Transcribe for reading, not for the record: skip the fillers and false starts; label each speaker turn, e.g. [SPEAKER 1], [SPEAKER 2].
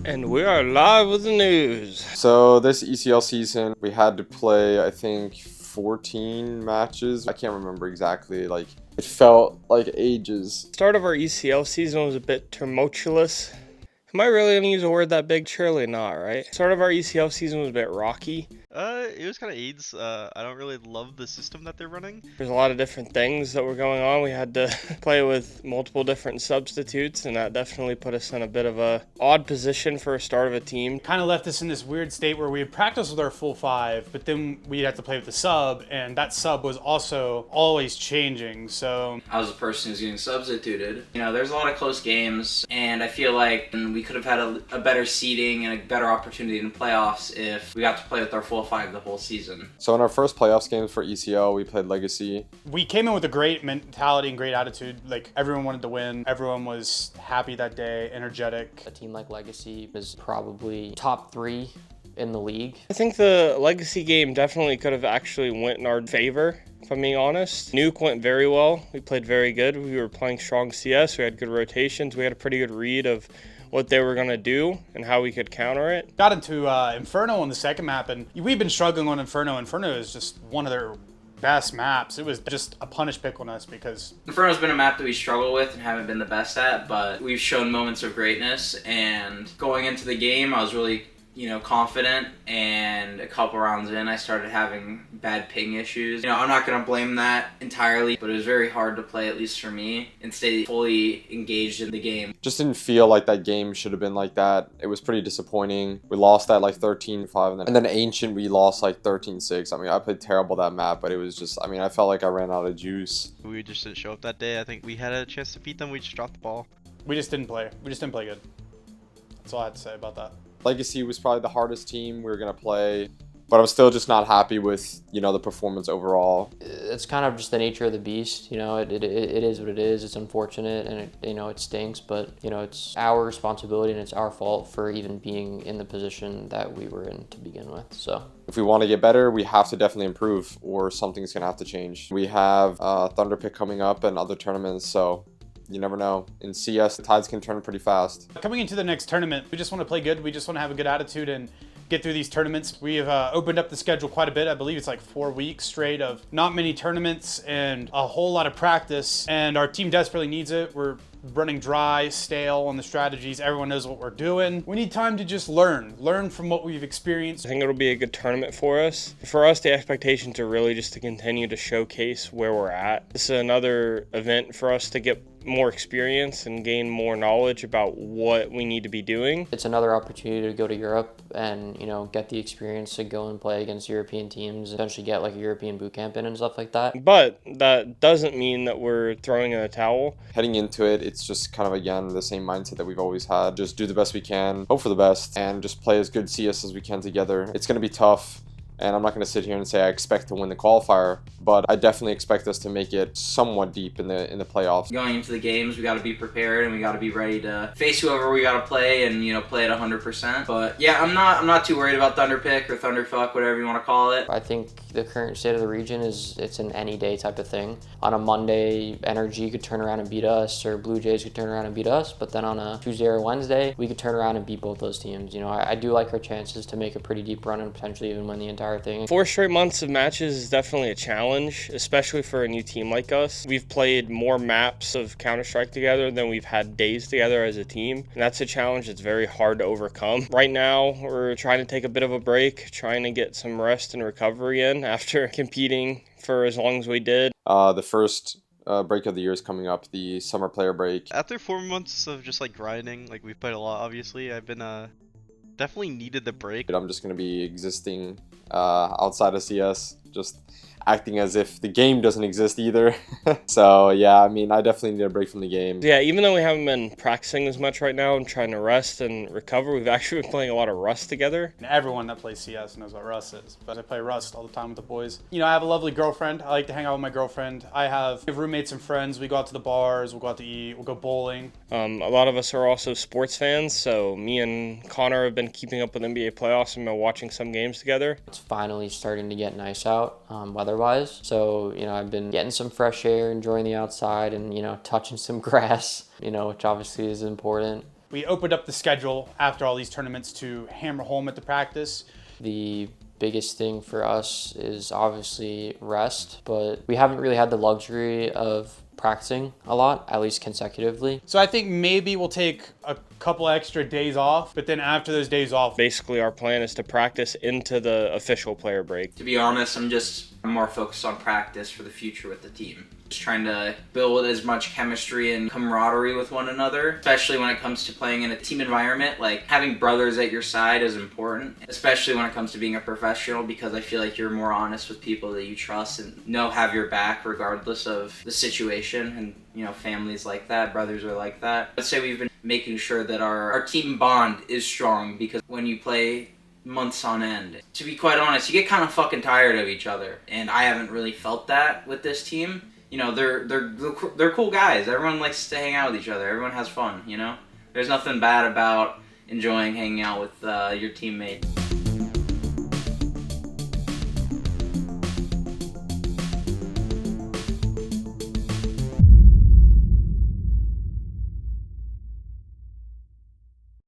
[SPEAKER 1] And we are live with the news.
[SPEAKER 2] So this ECL season, we had to play, I think, 14 matches. I can't remember exactly. Like, it felt like ages.
[SPEAKER 1] Start of our ECL season was a bit tumultuous. Am I really gonna use a word that big? Surely not, right? Start of our ECL season was a bit rocky.
[SPEAKER 3] It was kind of AIDS. I don't really love the system that they're running.
[SPEAKER 1] There's a lot of different things that were going on. We had to play with multiple different substitutes, and that definitely put us in a bit of a odd position for a start of a team.
[SPEAKER 4] Kind of left us in this weird state where we would practice with our full five, but then we'd have to play with the sub, and that sub was also always changing. So
[SPEAKER 5] I was the person who's getting substituted. You know, there's a lot of close games, and I feel like we could have had a better seeding and a better opportunity in the playoffs if we got to play with our full five the whole season.
[SPEAKER 2] So in our first playoffs games for ECL, we played Legacy.
[SPEAKER 4] we came in with a great mentality and great attitude. Like, everyone wanted to win. Everyone was happy that day, energetic.
[SPEAKER 6] A team like Legacy is probably top 3 in the league.
[SPEAKER 1] I think the Legacy game definitely could have actually went in our favor, if I'm being honest. Nuke went very well. We played very good. We were playing strong CS. We had good rotations. We had a pretty good read of what they were going to do and how we could counter it.
[SPEAKER 4] Got into Inferno on the second map, and we've been struggling on Inferno. Inferno is just one of their best maps. It was just a punish pick on us because
[SPEAKER 5] Inferno's been a map that we struggle with and haven't been the best at, but we've shown moments of greatness, and going into the game, I was really confident, and a couple rounds in, I started having bad ping issues. I'm not going to blame that entirely, but it was very hard to play, at least for me, and stay fully engaged in the game.
[SPEAKER 2] Just didn't feel like that game should have been like that. It was pretty disappointing. We lost that like 13-5, and then Ancient, we lost like 13-6. I mean, I played terrible that map, but it was just, I mean, I felt like I ran out of juice.
[SPEAKER 3] We just didn't show up that day. I think we had a chance to beat them. We just dropped the ball.
[SPEAKER 4] we just didn't play. We just didn't play good. That's all I had to say about that.
[SPEAKER 2] Legacy was probably the hardest team we were going to play, but I'm still just not happy with, the performance overall.
[SPEAKER 6] It's kind of just the nature of the beast. It is what it is. It's unfortunate, and it stinks, but it's our responsibility and it's our fault for even being in the position that we were in to begin with. So
[SPEAKER 2] If we want to get better, we have to definitely improve, or something's going to have to change. We have Thunderpick coming up and other tournaments, so you never know. In CS, the tides can turn pretty fast.
[SPEAKER 4] Coming into the next tournament, we just want to play good. We just want to have a good attitude and get through these tournaments. We have opened up the schedule quite a bit. I believe it's like 4 weeks straight of not many tournaments and a whole lot of practice, and our team desperately needs it. We're running dry, stale on the strategies. Everyone knows what we're doing. We need time to just learn from what we've experienced.
[SPEAKER 1] I think it'll be a good tournament for us. For us, the expectations are really just to continue to showcase where we're at. This is another event for us to get more experience and gain more knowledge about what we need to be doing.
[SPEAKER 6] it's another opportunity to go to Europe and get the experience to go and play against European teams, essentially get like a European boot camp in and stuff like that.
[SPEAKER 1] But that doesn't mean that we're throwing in the towel.
[SPEAKER 2] Heading into it, it's just kind of, again, the same mindset that we've always had. Just do the best we can, hope for the best, and just play as good CS as we can together. It's going to be tough, and I'm not going to sit here and say I expect to win the qualifier, but I definitely expect us to make it somewhat deep in the playoffs.
[SPEAKER 5] Going into the games, we got to be prepared, and we got to be ready to face whoever we got to play, and play at 100%. But yeah, I'm not too worried about Thunderpick or Thunderfuck, whatever you want to call it.
[SPEAKER 6] I think the current state of the region it's an any day type of thing. On a Monday, Energy could turn around and beat us, or Blue Jays could turn around and beat us, but then on a Tuesday or Wednesday, we could turn around and beat both those teams. I do like our chances to make a pretty deep run and potentially even win the entire thing.
[SPEAKER 1] 4 straight months of matches is definitely a challenge, especially for a new team like us. We've played more maps of Counter-Strike together than we've had days together as a team, and that's a challenge that's very hard to overcome. Right now, we're trying to take a bit of a break, trying to get some rest and recovery in after competing for as long as we did.
[SPEAKER 2] The first break of the year is coming up, the summer player break.
[SPEAKER 3] After 4 months of just like grinding, like we've played a lot, obviously, I've been definitely needed the break.
[SPEAKER 2] I'm just going to be existing outside of CS, just acting as if the game doesn't exist either. So yeah, I mean, I definitely need a break from the game.
[SPEAKER 1] Yeah, even though we haven't been practicing as much right now and trying to rest and recover, we've actually been playing a lot of Rust together.
[SPEAKER 4] And everyone that plays CS knows what Rust is, but I play Rust all the time with the boys. I have a lovely girlfriend. I like to hang out with my girlfriend. I have roommates and friends. We go out to the bars, we'll go out to eat, we'll go bowling.
[SPEAKER 1] A lot of us are also sports fans, so me and Connor have been keeping up with NBA playoffs and been watching some games together.
[SPEAKER 6] It's finally starting to get nice out weather-wise, so I've been getting some fresh air, enjoying the outside, and touching some grass, which obviously is important.
[SPEAKER 4] We opened up the schedule after all these tournaments to hammer home at the practice.
[SPEAKER 6] The biggest thing for us is obviously rest, but we haven't really had the luxury of practicing a lot, at least consecutively.
[SPEAKER 4] So I think maybe we'll take a couple extra days off, but then after those days off,
[SPEAKER 1] Basically, our plan is to practice into the official player break.
[SPEAKER 5] To be honest, I'm more focused on practice for the future with the team. Just trying to build as much chemistry and camaraderie with one another, especially when it comes to playing in a team environment. Like, having brothers at your side is important, especially when it comes to being a professional, because I feel like you're more honest with people that you trust and have your back regardless of the situation. And, families like that, brothers are like that. I'd say we've been making sure that our team bond is strong, because when you play months on end, to be quite honest, you get kind of fucking tired of each other. And I haven't really felt that with this team. They're cool guys. Everyone likes to hang out with each other. Everyone has fun, There's nothing bad about enjoying hanging out with your teammates.